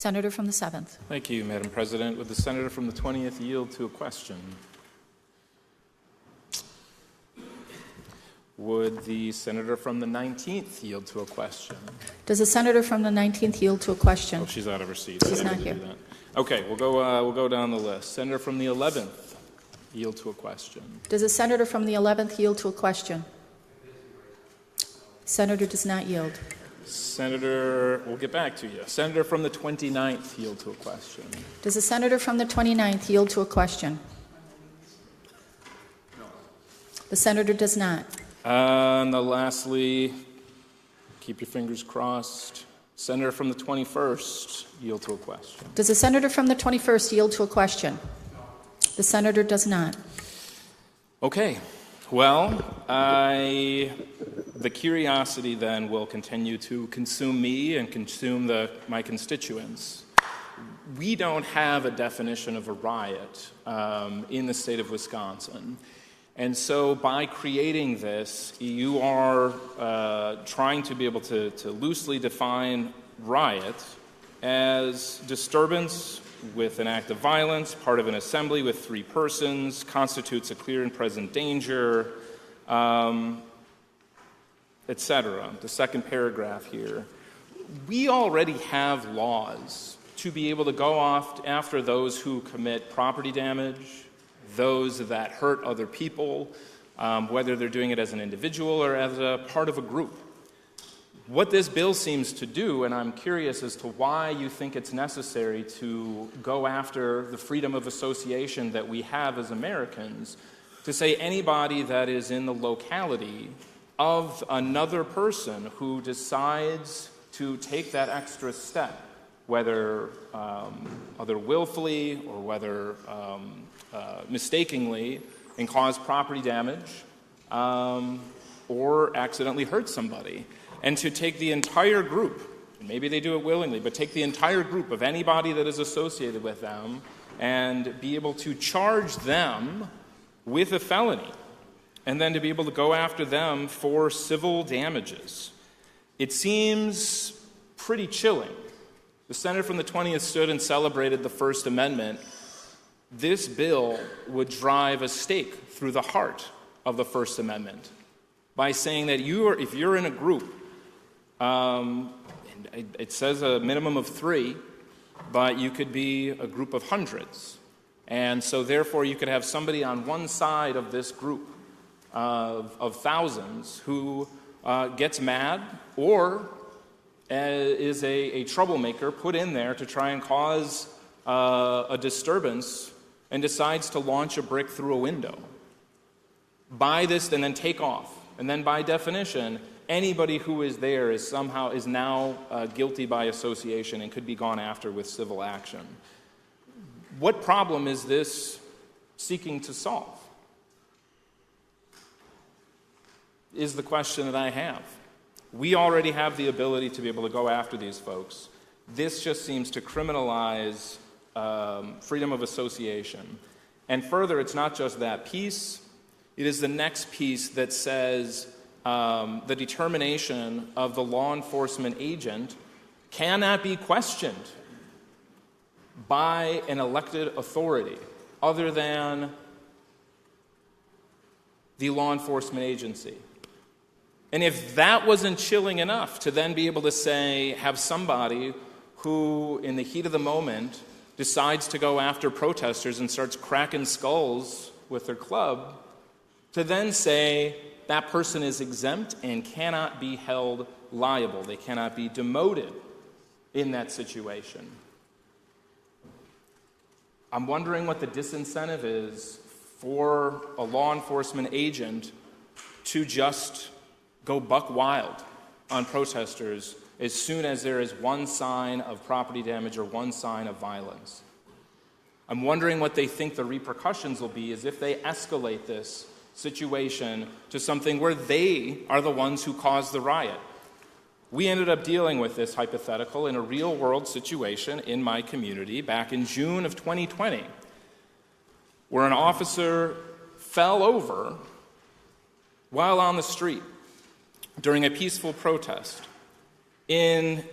Senator from the 7th. Thank you, Madam President. Would the senator from the 20th yield to a question? Would the senator from the 19th yield to a question? Does the senator from the 19th yield to a question? Oh, she's out of her seat. She's not here. Okay, we'll go down the list. Senator from the 11th yield to a question. Does the senator from the 11th yield to a question? Senator does not yield. Senator, we'll get back to you. Senator from the 29th yield to a question. Does the senator from the 29th yield to a question? No. The senator does not. And lastly, keep your fingers crossed. Senator from the 21st yield to a question. Does the senator from the 21st yield to a question? The senator does not. Okay. Well, the curiosity then will continue to consume me and consume my constituents. We don't have a definition of a riot in the state of Wisconsin. And so by creating this, you are trying to be able to loosely define riot as disturbance with an act of violence, part of an assembly with 3 persons, constitutes a clear and present danger, etc. The second paragraph here. We already have laws to be able to go after those who commit property damage, those that hurt other people, whether they're doing it as an individual or as a part of a group. What this bill seems to do, and I'm curious as to why you think it's necessary to go after the freedom of association that we have as Americans, to say anybody that is in the locality of another person who decides to take that extra step, whether willfully or whether mistakenly, and cause property damage or accidentally hurt somebody. And to take the entire group, and maybe they do it willingly, but take the entire group of anybody that is associated with them and be able to charge them with a felony, and then to be able to go after them for civil damages. It seems pretty chilling. The senator from the 20th stood and celebrated the First Amendment. This bill would drive a stake through the heart of the First Amendment by saying that if you're in a group, it says a minimum of 3, but you could be a group of hundreds. And so therefore you could have somebody on one side of this group of thousands who gets mad or is a troublemaker put in there to try and cause a disturbance and decides to launch a brick through a window. Buy this and then take off. And then by definition, anybody who is there is now guilty by association and could be gone after with civil action. What problem is this seeking to solve? Is the question that I have. We already have the ability to be able to go after these folks. This just seems to criminalize freedom of association. And further, it's not just that piece. It is the next piece that says the determination of the law enforcement agent cannot be questioned by an elected authority other than the law enforcement agency. And if that wasn't chilling enough to then be able to say, have somebody who, in the heat of the moment, decides to go after protesters and starts cracking skulls with their club, to then say that person is exempt and cannot be held liable. They cannot be demoted in that situation. I'm wondering what the disincentive is for a law enforcement agent to just go buck wild on protesters as soon as there is one sign of property damage or one sign of violence. I'm wondering what they think the repercussions will be as if they escalate this situation to something where they are the ones who caused the riot. We ended up dealing with this hypothetical in a real-world situation in my community back in June of 2020, where an officer fell over while on the street during a peaceful protest in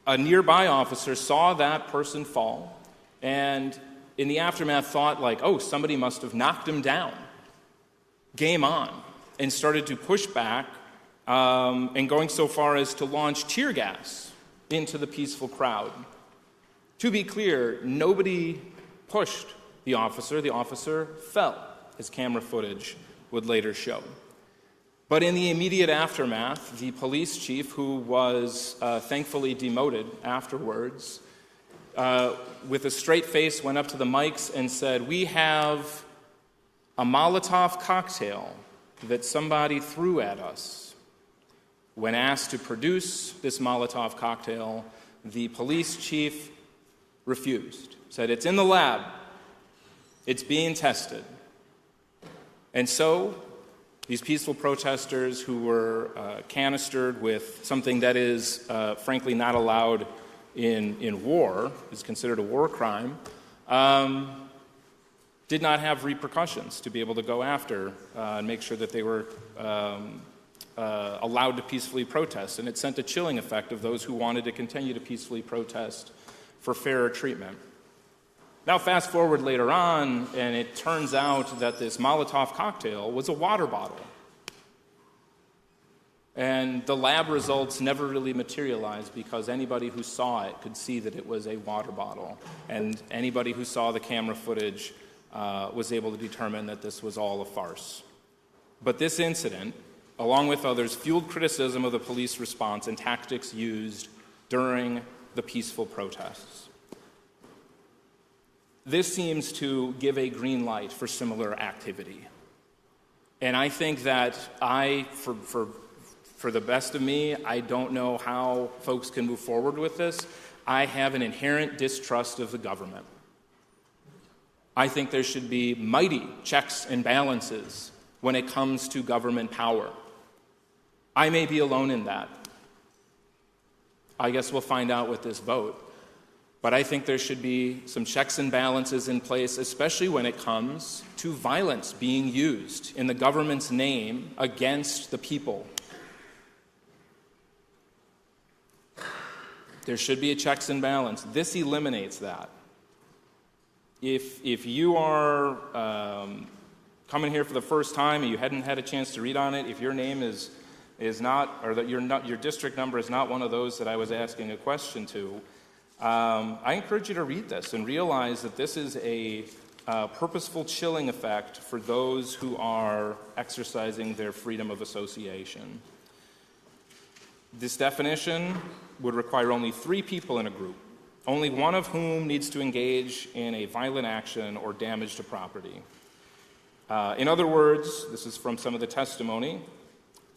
a nearby officer saw that person fall and in the aftermath thought like, oh, somebody must have knocked him down. Game on. And started to push back and going so far as to launch tear gas into the peaceful crowd. To be clear, nobody pushed the officer fell, as camera footage would later show. But in the immediate aftermath, the police chief, who was thankfully demoted afterwards, with a straight face went up to the mics and said, "We have a Molotov cocktail that somebody threw at us." When asked to produce this Molotov cocktail, the police chief refused, said, "It's in the lab. It's being tested." And so these peaceful protesters who were canistered with something that is frankly not allowed in war, is considered a war crime, did not have repercussions to be able to go after and make sure that they were allowed to peacefully protest. And it sent a chilling effect of those who wanted to continue to peacefully protest for fairer treatment. Now fast forward later on, and it turns out that this Molotov cocktail was a water bottle. And the lab results never really materialized because anybody who saw it could see that it was a water bottle. And anybody who saw the camera footage was able to determine that this was all a farce. But this incident, along with others, fueled criticism of the police response and tactics used during the peaceful protests. This seems to give a green light for similar activity. And I think that for the best of me, I don't know how folks can move forward with this. I have an inherent distrust of the government. I think there should be mighty checks and balances when it comes to government power. I may be alone in that. I guess we'll find out with this vote. But I think there should be some checks and balances in place, especially when it comes to violence being used in the government's name against the people. There should be a checks and balance. This eliminates that. If you are coming here for the first time and you hadn't had a chance to read on it, if your name is not, or that your district number is not one of those that I was asking a question to, I encourage you to read this and realize that this is a purposeful chilling effect for those who are exercising their freedom of association. This definition would require only 3 people in a group, only one of whom needs to engage in a violent action or damage to property. In other words, this is from some of the testimony,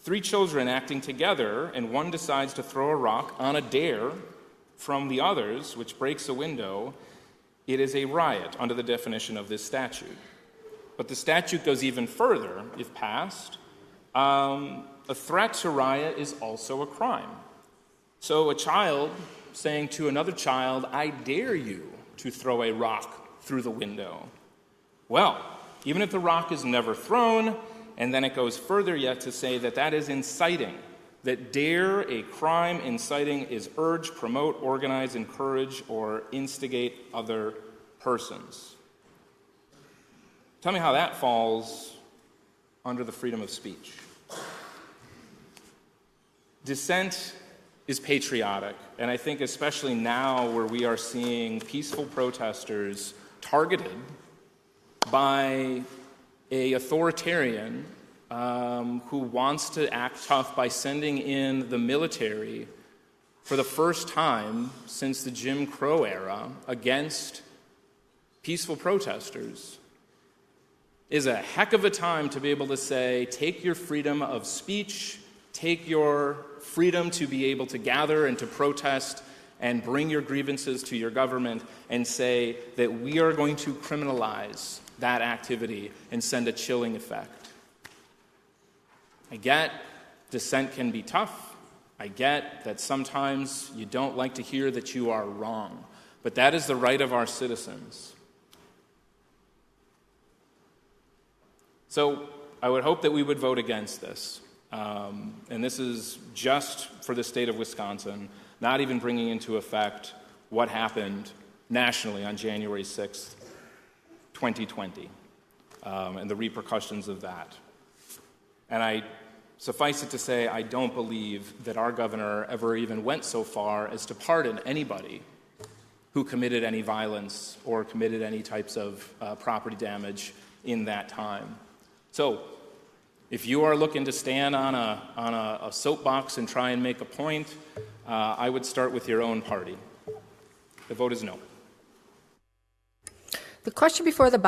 3 children acting together and one decides to throw a rock on a dare from the others, which breaks a window, it is a riot under the definition of this statute. But the statute goes even further, if passed. A threat to riot is also a crime. So a child saying to another child, "I dare you to throw a rock through the window." Well, even if the rock is never thrown, and then it goes further yet to say that that is inciting, that dare, a crime inciting, is urge, promote, organize, encourage, or instigate other persons. Tell me how that falls under the freedom of speech. Dissent is patriotic, and I think especially now where we are seeing peaceful protesters targeted by an authoritarian who wants to act tough by sending in the military for the first time since the Jim Crow era against peaceful protesters, is a heck of a time to be able to say, take your freedom of speech, take your freedom to be able to gather and to protest and bring your grievances to your government and say that we are going to criminalize that activity and send a chilling effect. I get dissent can be tough. I get that sometimes you don't like to hear that you are wrong, but that is the right of our citizens. So I would hope that we would vote against this. And this is just for the state of Wisconsin. not even bringing into effect what happened nationally on January 6th, 2020, and the repercussions of that. And suffice it to say, I don't believe that our governor ever even went so far as to pardon anybody who committed any violence or committed any types of property damage in that time. So, if you are looking to stand on a soapbox and try and make a point, I would start with your own party. The vote is no. The question before the